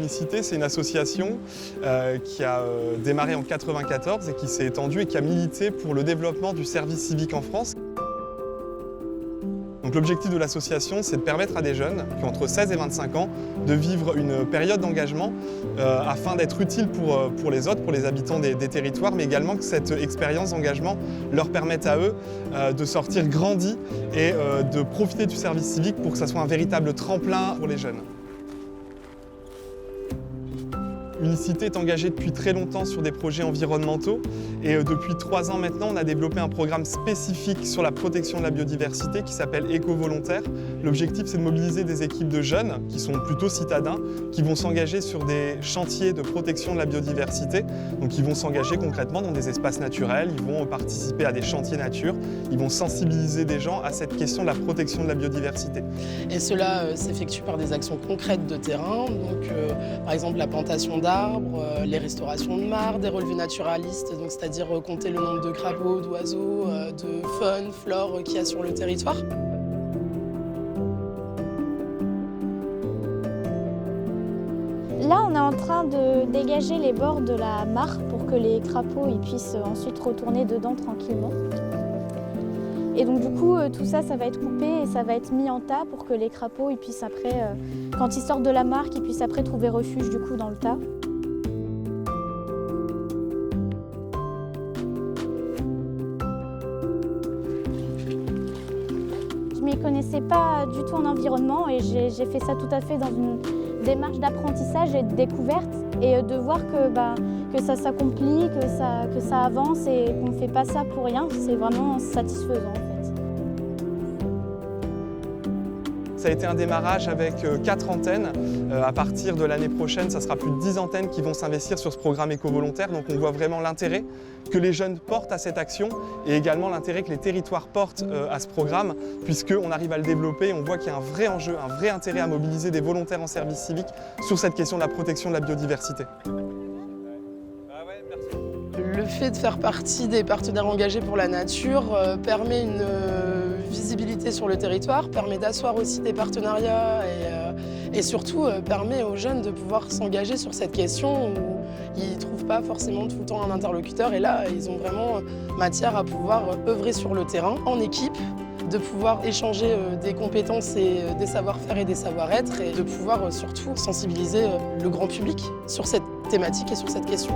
Unicité, c'est une association qui a démarré en 1994 et qui s'est étendue et qui a milité pour le développement du service civique en France. Donc l'objectif de l'association, c'est de permettre à des jeunes qui ont entre 16 et 25 ans de vivre une période d'engagement afin d'être utile pour les autres, pour les habitants des territoires, mais également que cette expérience d'engagement leur permette à eux de sortir grandis et de profiter du service civique pour que ça soit un véritable tremplin pour les jeunes. Unicité est engagée depuis très longtemps sur des projets environnementaux et depuis 3 ans maintenant, on a développé un programme spécifique sur la protection de la biodiversité qui s'appelle Éco-Volontaires. L'objectif, c'est de mobiliser des équipes de jeunes qui sont plutôt citadins, qui vont s'engager sur des chantiers de protection de la biodiversité. Donc ils vont s'engager concrètement dans des espaces naturels, ils vont participer à des chantiers nature, ils vont sensibiliser des gens à cette question de la protection de la biodiversité. Et cela s'effectue par des actions concrètes de terrain, donc par exemple la plantation d'arbres, les restaurations de mares, des relevés naturalistes, c'est-à-dire compter le nombre de crapauds, d'oiseaux, de faune, flore qu'il y a sur le territoire. Là, on est en train de dégager les bords de la mare pour que les crapauds puissent ensuite retourner dedans tranquillement. Et donc du coup, tout ça, ça va être coupé et ça va être mis en tas pour que les crapauds puissent après, quand ils sortent de la mare, qu'ils puissent après trouver refuge du coup dans le tas. Je ne m'y connaissais pas du tout en environnement et j'ai fait ça tout à fait dans une démarche d'apprentissage et de découverte et de voir que ça s'accomplit, que ça avance et qu'on ne fait pas ça pour rien, c'est vraiment satisfaisant en fait. Ça a été un démarrage avec 4 antennes. À partir de l'année prochaine, ça sera plus de 10 antennes qui vont s'investir sur ce programme éco-volontaire. Donc on voit vraiment l'intérêt que les jeunes portent à cette action et également l'intérêt que les territoires portent à ce programme, puisqu'on arrive à le développer et on voit qu'il y a un vrai enjeu, un vrai intérêt à mobiliser des volontaires en service civique sur cette question de la protection de la biodiversité. Le fait de faire partie des partenaires engagés pour la nature permet une visibilité sur le territoire, permet d'asseoir aussi des partenariats et surtout permet aux jeunes de pouvoir s'engager sur cette question où ils ne trouvent pas forcément tout le temps un interlocuteur et là ils ont vraiment matière à pouvoir œuvrer sur le terrain en équipe, de pouvoir échanger des compétences et des savoir-faire et des savoir-être et de pouvoir surtout sensibiliser le grand public sur cette thématique et sur cette question.